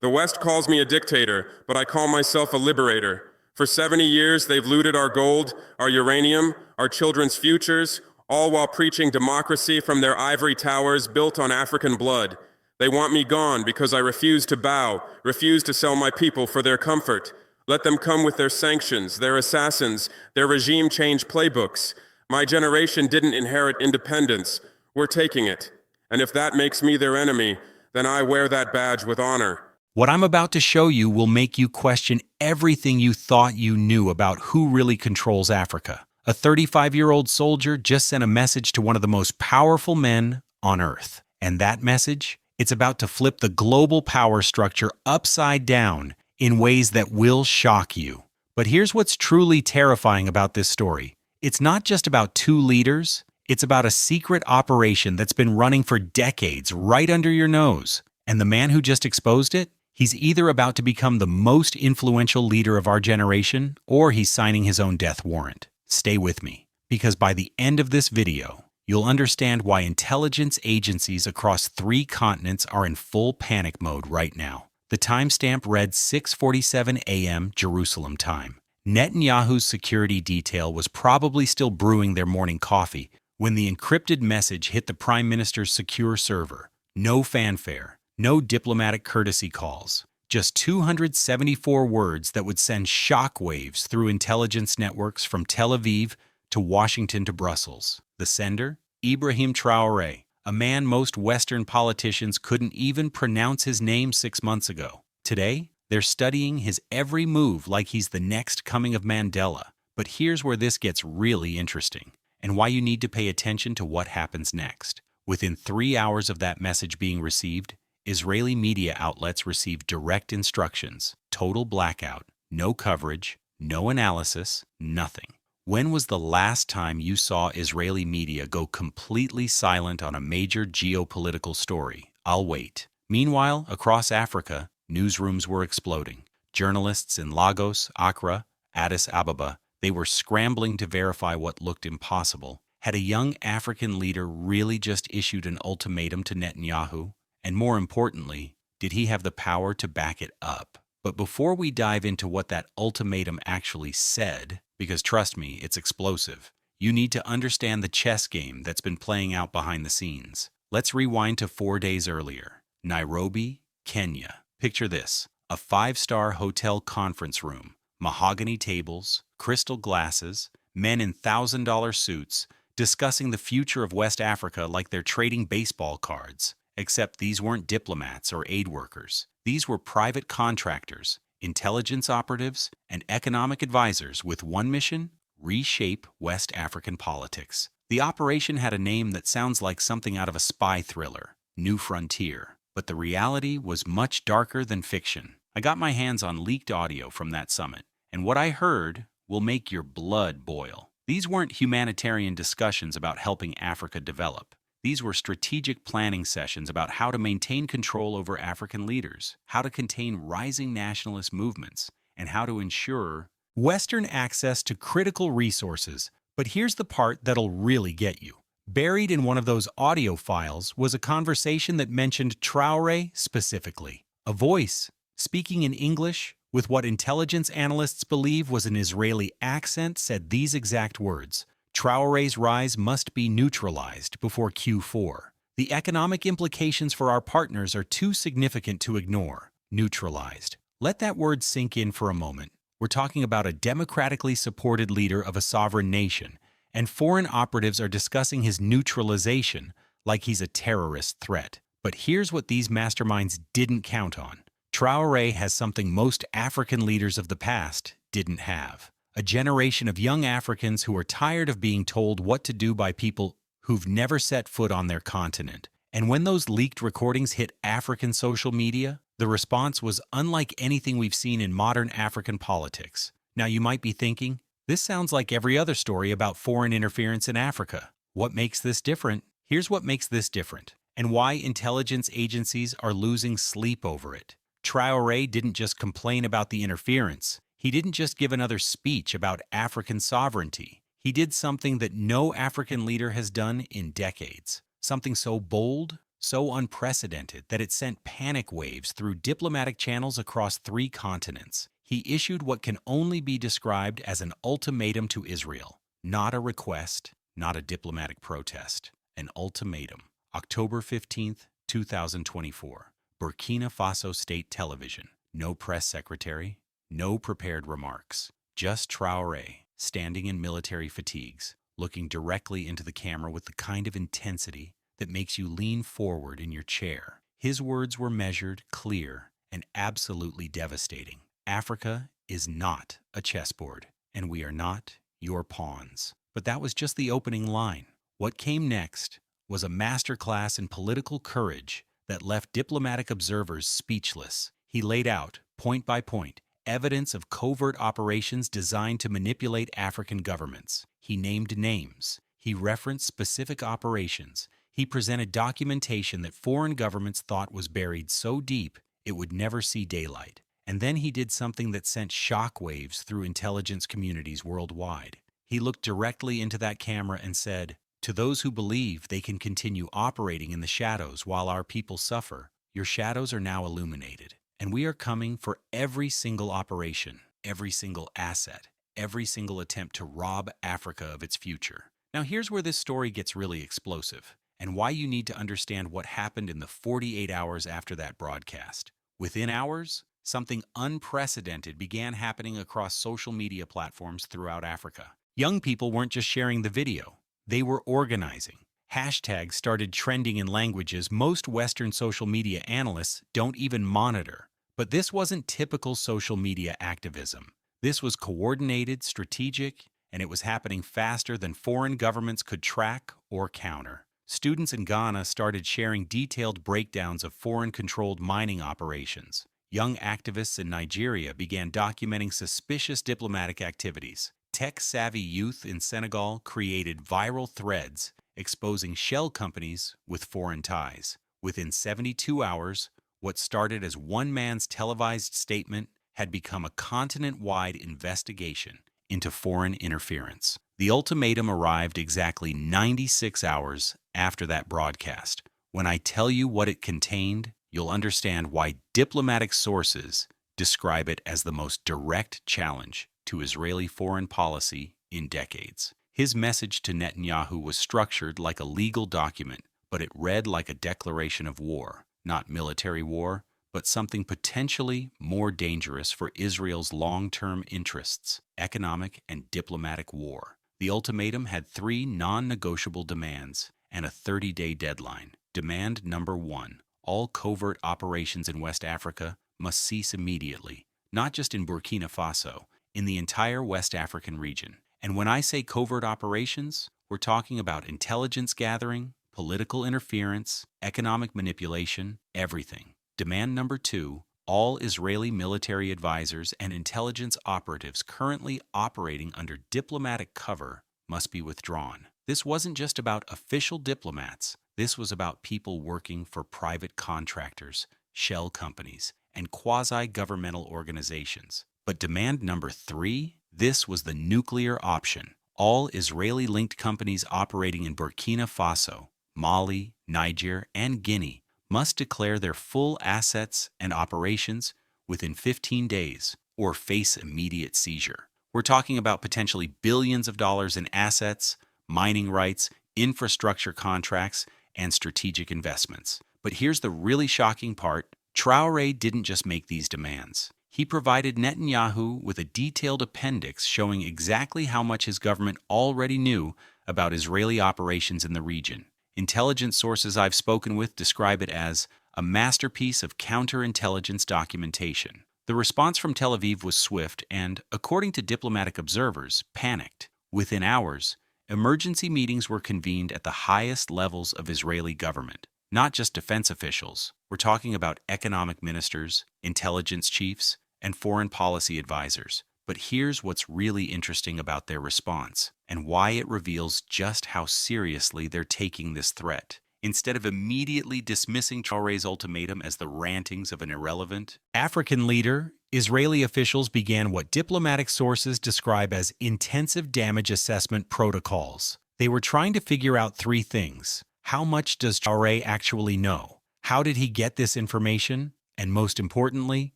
The West calls me a dictator, but I call myself a liberator. For 70 years, they've looted our gold, our uranium, our children's futures, all while preaching democracy from their ivory towers built on African blood. They want me gone because I refuse to bow, refuse to sell my people for their comfort. Let them come with their sanctions, their assassins, their regime change playbooks. My generation didn't inherit independence. We're taking it. And if that makes me their enemy, then I wear that badge with honor. What I'm about to show you will make you question everything you thought you knew about who really controls Africa. A 35-year-old soldier just sent a message to one of the most powerful men on Earth. And that message? It's about to flip the global power structure upside down in ways that will shock you. But here's what's truly terrifying about this story. It's not just about two leaders. It's about a secret operation that's been running for decades right under your nose. And the man who just exposed it? He's either about to become the most influential leader of our generation, or he's signing his own death warrant. Stay with me, because by the end of this video, you'll understand why intelligence agencies across 3 continents are in full panic mode right now. The timestamp read 6:47 a.m. Jerusalem time. Netanyahu's security detail was probably still brewing their morning coffee when the encrypted message hit the Prime Minister's secure server. No fanfare. No diplomatic courtesy calls, just 274 words that would send shockwaves through intelligence networks from Tel Aviv to Washington to Brussels. The sender? Ibrahim Traoré, a man most Western politicians couldn't even pronounce his name 6 months ago. Today, they're studying his every move like he's the next coming of Mandela. But here's where this gets really interesting, and why you need to pay attention to what happens next. Within 3 hours of that message being received, Israeli media outlets received direct instructions, total blackout, no coverage, no analysis, nothing. When was the last time you saw Israeli media go completely silent on a major geopolitical story? I'll wait. Meanwhile, across Africa, newsrooms were exploding. Journalists in Lagos, Accra, Addis Ababa, they were scrambling to verify what looked impossible. Had a young African leader really just issued an ultimatum to Netanyahu? And more importantly, did he have the power to back it up? But before we dive into what that ultimatum actually said, because trust me, it's explosive, you need to understand the chess game that's been playing out behind the scenes. Let's rewind to 4 days earlier. Nairobi, Kenya. Picture this: a 5-star hotel conference room, mahogany tables, crystal glasses, men in $1,000 suits discussing the future of West Africa like they're trading baseball cards. Except these weren't diplomats or aid workers. These were private contractors, intelligence operatives, and economic advisors with one mission: reshape West African politics. The operation had a name that sounds like something out of a spy thriller, New Frontier. But the reality was much darker than fiction. I got my hands on leaked audio from that summit, and what I heard will make your blood boil. These weren't humanitarian discussions about helping Africa develop. These were strategic planning sessions about how to maintain control over African leaders, how to contain rising nationalist movements, and how to ensure Western access to critical resources. But here's the part that'll really get you. Buried in one of those audio files was a conversation that mentioned Traoré specifically. A voice, speaking in English, with what intelligence analysts believe was an Israeli accent, said these exact words: Traoré's rise must be neutralized before Q4. The economic implications for our partners are too significant to ignore. Neutralized. Let that word sink in for a moment. We're talking about a democratically supported leader of a sovereign nation, and foreign operatives are discussing his neutralization like he's a terrorist threat. But here's what these masterminds didn't count on. Traoré has something most African leaders of the past didn't have. A generation of young Africans who are tired of being told what to do by people who've never set foot on their continent. And when those leaked recordings hit African social media, the response was unlike anything we've seen in modern African politics. Now you might be thinking, this sounds like every other story about foreign interference in Africa. What makes this different? Here's what makes this different, and why intelligence agencies are losing sleep over it. Traoré didn't just complain about the interference. He didn't just give another speech about African sovereignty. He did something that no African leader has done in decades. Something so bold, so unprecedented that it sent panic waves through diplomatic channels across 3 continents. He issued what can only be described as an ultimatum to Israel. Not a request, not a diplomatic protest. An ultimatum. October 15th, 2024. Burkina Faso State Television. No press secretary, no prepared remarks. Just Traoré, standing in military fatigues, looking directly into the camera with the kind of intensity that makes you lean forward in your chair. His words were measured, clear, and absolutely devastating. Africa is not a chessboard, and we are not your pawns. But that was just the opening line. What came next was a masterclass in political courage that left diplomatic observers speechless. He laid out, point by point, evidence of covert operations designed to manipulate African governments. He named names. He referenced specific operations. He presented documentation that foreign governments thought was buried so deep it would never see daylight. And then he did something that sent shockwaves through intelligence communities worldwide. He looked directly into that camera and said, "To those who believe they can continue operating in the shadows while our people suffer, your shadows are now illuminated. And we are coming for every single operation, every single asset, every single attempt to rob Africa of its future." Now here's where this story gets really explosive, and why you need to understand what happened in the 48 hours after that broadcast. Within hours, something unprecedented began happening across social media platforms throughout Africa. Young people weren't just sharing the video, they were organizing. Hashtags started trending in languages most Western social media analysts don't even monitor. But this wasn't typical social media activism. This was coordinated, strategic, and it was happening faster than foreign governments could track or counter. Students in Ghana started sharing detailed breakdowns of foreign-controlled mining operations. Young activists in Nigeria began documenting suspicious diplomatic activities. Tech-savvy youth in Senegal created viral threads exposing shell companies with foreign ties. Within 72 hours, what started as one man's televised statement had become a continent-wide investigation into foreign interference. The ultimatum arrived exactly 96 hours after that broadcast. When I tell you what it contained, you'll understand why diplomatic sources describe it as the most direct challenge to Israeli foreign policy in decades. His message to Netanyahu was structured like a legal document, but it read like a declaration of war. Not military war, but something potentially more dangerous for Israel's long-term interests, economic and diplomatic war. The ultimatum had 3 non-negotiable demands and a 30-day deadline. Demand number 1, all covert operations in West Africa must cease immediately, not just in Burkina Faso, in the entire West African region. And when I say covert operations, we're talking about intelligence gathering, political interference, economic manipulation, everything. Demand number 2, all Israeli military advisors and intelligence operatives currently operating under diplomatic cover must be withdrawn. This wasn't just about official diplomats. This was about people working for private contractors, shell companies, and quasi-governmental organizations. But demand number 3, this was the nuclear option. All Israeli-linked companies operating in Burkina Faso, Mali, Niger, and Guinea must declare their full assets and operations within 15 days or face immediate seizure. We're talking about potentially billions of dollars in assets, mining rights, infrastructure contracts, and strategic investments. But here's the really shocking part. Traoré didn't just make these demands. He provided Netanyahu with a detailed appendix showing exactly how much his government already knew about Israeli operations in the region. Intelligence sources I've spoken with describe it as a masterpiece of counterintelligence documentation. The response from Tel Aviv was swift and, according to diplomatic observers, panicked. Within hours, emergency meetings were convened at the highest levels of Israeli government. Not just defense officials. We're talking about economic ministers, intelligence chiefs, and foreign policy advisors. But here's what's really interesting about their response, and why it reveals just how seriously they're taking this threat. Instead of immediately dismissing Traoré's ultimatum as the rantings of an irrelevant African leader, Israeli officials began what diplomatic sources describe as intensive damage assessment protocols. They were trying to figure out 3 things: How much does Traoré actually know? How did he get this information? And most importantly,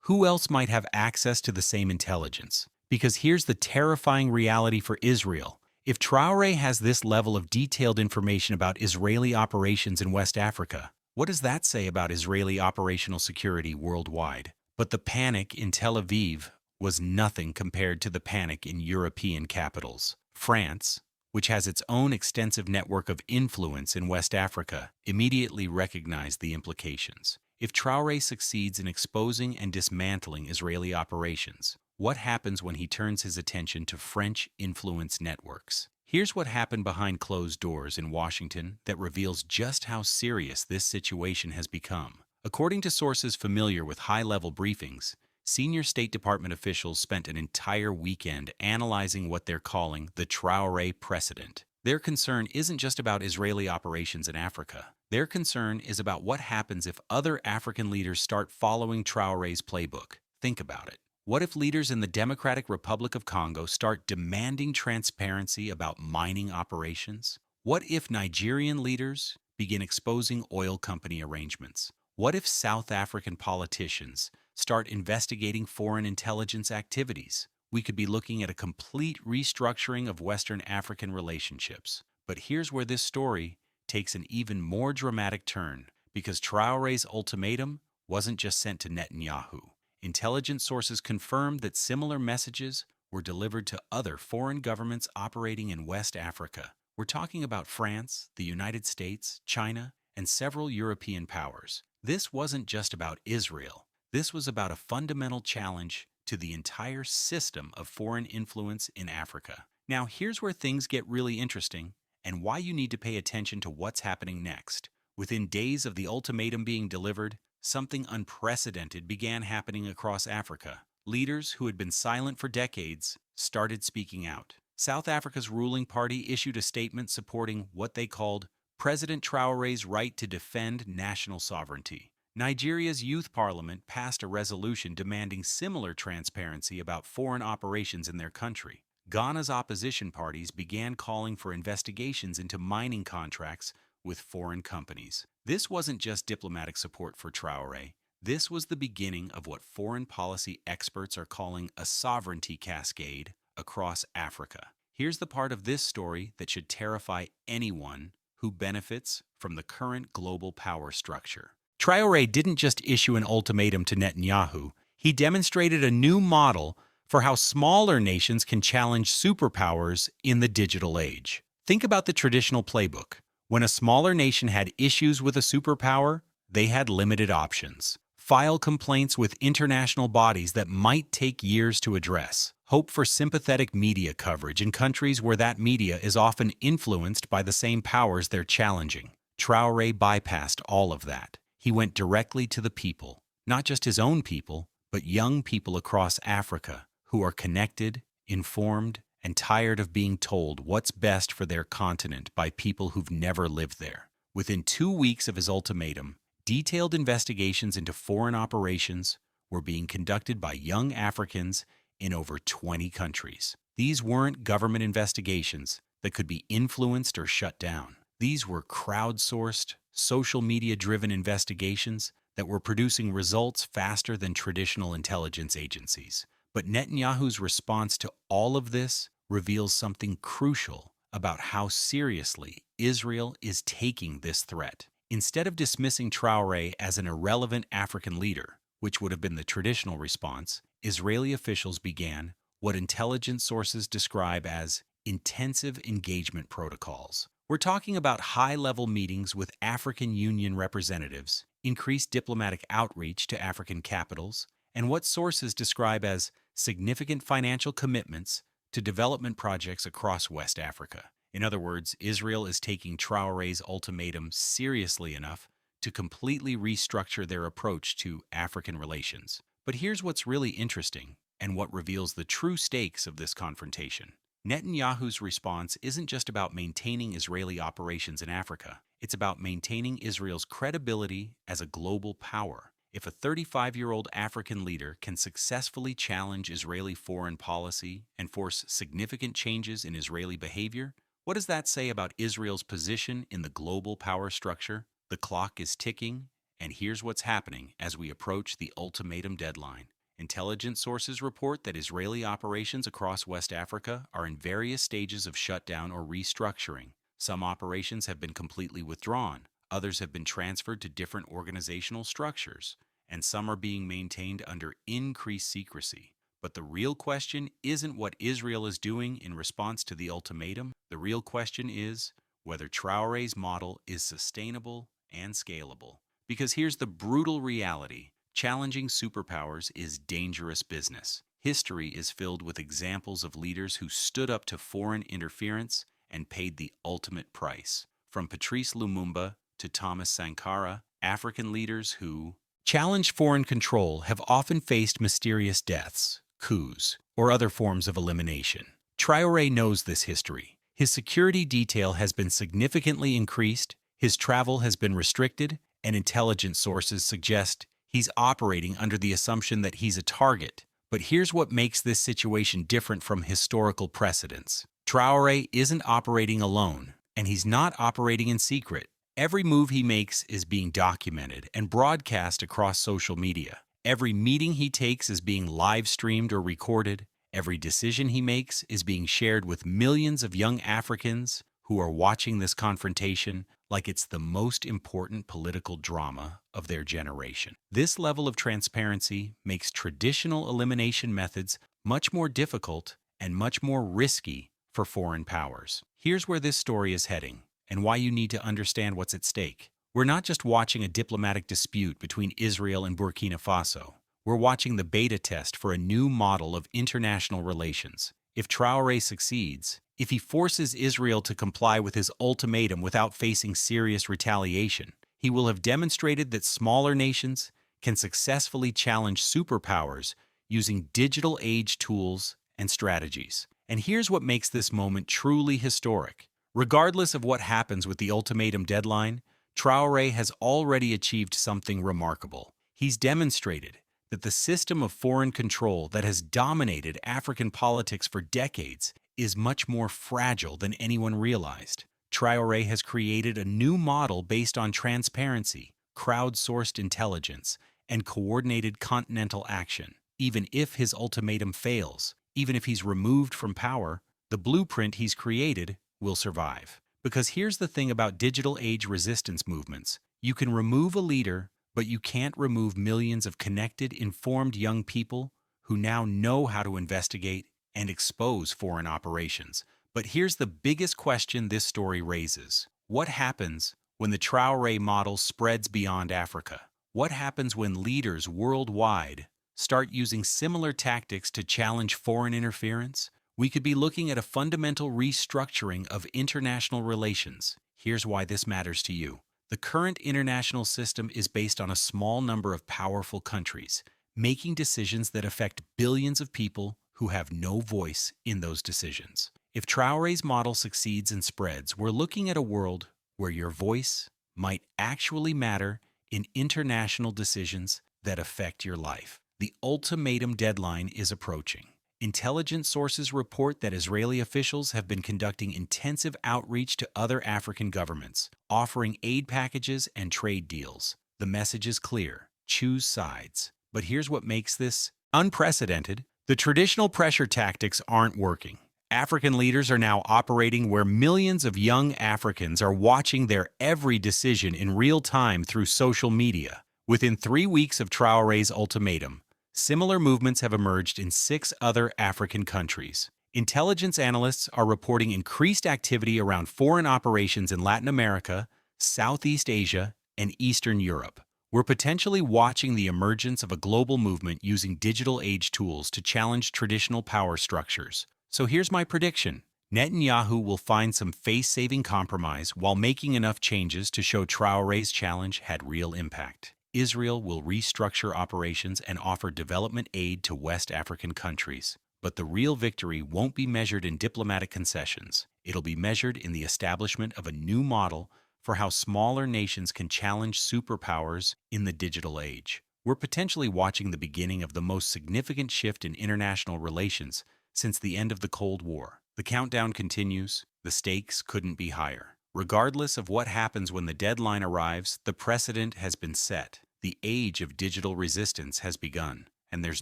who else might have access to the same intelligence? Because here's the terrifying reality for Israel. If Traoré has this level of detailed information about Israeli operations in West Africa, what does that say about Israeli operational security worldwide? But the panic in Tel Aviv was nothing compared to the panic in European capitals. France, which has its own extensive network of influence in West Africa, immediately recognized the implications. If Traoré succeeds in exposing and dismantling Israeli operations, what happens when he turns his attention to French influence networks? Here's what happened behind closed doors in Washington that reveals just how serious this situation has become. According to sources familiar with high-level briefings, senior State Department officials spent an entire weekend analyzing what they're calling the Traoré precedent. Their concern isn't just about Israeli operations in Africa. Their concern is about what happens if other African leaders start following Traoré's playbook. Think about it. What if leaders in the Democratic Republic of Congo start demanding transparency about mining operations? What if Nigerian leaders begin exposing oil company arrangements? What if South African politicians start investigating foreign intelligence activities? We could be looking at a complete restructuring of Western African relationships. But here's where this story takes an even more dramatic turn, because Traoré's ultimatum wasn't just sent to Netanyahu. Intelligence sources confirmed that similar messages were delivered to other foreign governments operating in West Africa. We're talking about France, the United States, China, and several European powers. This wasn't just about Israel. This was about a fundamental challenge to the entire system of foreign influence in Africa. Now, here's where things get really interesting and why you need to pay attention to what's happening next. Within days of the ultimatum being delivered, something unprecedented began happening across Africa. Leaders who had been silent for decades started speaking out. South Africa's ruling party issued a statement supporting what they called President Traoré's right to defend national sovereignty. Nigeria's youth parliament passed a resolution demanding similar transparency about foreign operations in their country. Ghana's opposition parties began calling for investigations into mining contracts with foreign companies. This wasn't just diplomatic support for Traoré. This was the beginning of what foreign policy experts are calling a sovereignty cascade across Africa. Here's the part of this story that should terrify anyone who benefits from the current global power structure. Traoré didn't just issue an ultimatum to Netanyahu. He demonstrated a new model for how smaller nations can challenge superpowers in the digital age. Think about the traditional playbook. When a smaller nation had issues with a superpower, they had limited options. File complaints with international bodies that might take years to address. Hope for sympathetic media coverage in countries where that media is often influenced by the same powers they're challenging. Traoré bypassed all of that. He went directly to the people, not just his own people, but young people across Africa who are connected, informed, and tired of being told what's best for their continent by people who've never lived there. Within 2 weeks of his ultimatum, detailed investigations into foreign operations were being conducted by young Africans in over 20 countries. These weren't government investigations that could be influenced or shut down. These were crowdsourced, social media-driven investigations that were producing results faster than traditional intelligence agencies. But Netanyahu's response to all of this reveals something crucial about how seriously Israel is taking this threat. Instead of dismissing Traoré as an irrelevant African leader, which would have been the traditional response, Israeli officials began what intelligence sources describe as intensive engagement protocols. We're talking about high-level meetings with African Union representatives, increased diplomatic outreach to African capitals, and what sources describe as significant financial commitments to development projects across West Africa. In other words, Israel is taking Traoré's ultimatum seriously enough to completely restructure their approach to African relations. But here's what's really interesting, and what reveals the true stakes of this confrontation. Netanyahu's response isn't just about maintaining Israeli operations in Africa. It's about maintaining Israel's credibility as a global power. If a 35-year-old African leader can successfully challenge Israeli foreign policy and force significant changes in Israeli behavior, What does that say about Israel's position in the global power structure? The clock is ticking, and here's what's happening as we approach the ultimatum deadline. Intelligence sources report that Israeli operations across West Africa are in various stages of shutdown or restructuring. Some operations have been completely withdrawn, others have been transferred to different organizational structures, and some are being maintained under increased secrecy. But the real question isn't what Israel is doing in response to the ultimatum. The real question is whether Traoré's model is sustainable and scalable. Because here's the brutal reality. Challenging superpowers is dangerous business. History is filled with examples of leaders who stood up to foreign interference and paid the ultimate price. From Patrice Lumumba to Thomas Sankara, African leaders who challenged foreign control have often faced mysterious deaths, coups, or other forms of elimination. Traoré knows this history. His security detail has been significantly increased, his travel has been restricted, and intelligence sources suggest he's operating under the assumption that he's a target. But here's what makes this situation different from historical precedents. Traoré isn't operating alone, and he's not operating in secret. Every move he makes is being documented and broadcast across social media. Every meeting he takes is being live-streamed or recorded. Every decision he makes is being shared with millions of young Africans who are watching this confrontation like it's the most important political drama of their generation. This level of transparency makes traditional elimination methods much more difficult and much more risky for foreign powers. Here's where this story is heading, and why you need to understand what's at stake. We're not just watching a diplomatic dispute between Israel and Burkina Faso. We're watching the beta test for a new model of international relations. If Traoré succeeds, if he forces Israel to comply with his ultimatum without facing serious retaliation, he will have demonstrated that smaller nations can successfully challenge superpowers using digital age tools and strategies. And here's what makes this moment truly historic. Regardless of what happens with the ultimatum deadline, Traoré has already achieved something remarkable. He's demonstrated that the system of foreign control that has dominated African politics for decades is much more fragile than anyone realized. Traoré has created a new model based on transparency, crowdsourced intelligence, and coordinated continental action. Even if his ultimatum fails, even if he's removed from power, the blueprint he's created will survive. Because here's the thing about digital age resistance movements. You can remove a leader, but you can't remove millions of connected, informed young people who now know how to investigate and expose foreign operations. But here's the biggest question this story raises. What happens when the Traoré model spreads beyond Africa? What happens when leaders worldwide start using similar tactics to challenge foreign interference? We could be looking at a fundamental restructuring of international relations. Here's why this matters to you. The current international system is based on a small number of powerful countries, making decisions that affect billions of people who have no voice in those decisions. If Traoré's model succeeds and spreads, we're looking at a world where your voice might actually matter in international decisions that affect your life. The ultimatum deadline is approaching. Intelligence sources report that Israeli officials have been conducting intensive outreach to other African governments, offering aid packages and trade deals. The message is clear: choose sides. But here's what makes this unprecedented. The traditional pressure tactics aren't working. African leaders are now operating where millions of young Africans are watching their every decision in real time through social media. Within 3 weeks of Traoré's ultimatum, similar movements have emerged in 6 other African countries. Intelligence analysts are reporting increased activity around foreign operations in Latin America, Southeast Asia, and Eastern Europe. We're potentially watching the emergence of a global movement using digital age tools to challenge traditional power structures. So here's my prediction. Netanyahu will find some face-saving compromise while making enough changes to show Traoré's challenge had real impact. Israel will restructure operations and offer development aid to West African countries. But the real victory won't be measured in diplomatic concessions. It'll be measured in the establishment of a new model for how smaller nations can challenge superpowers in the digital age. We're potentially watching the beginning of the most significant shift in international relations since the end of the Cold War. The countdown continues. The stakes couldn't be higher. Regardless of what happens when the deadline arrives, the precedent has been set. The age of digital resistance has begun, and there's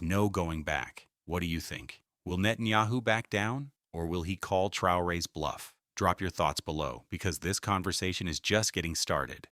no going back. What do you think? Will Netanyahu back down, or will he call Traoré's bluff? Drop your thoughts below, because this conversation is just getting started.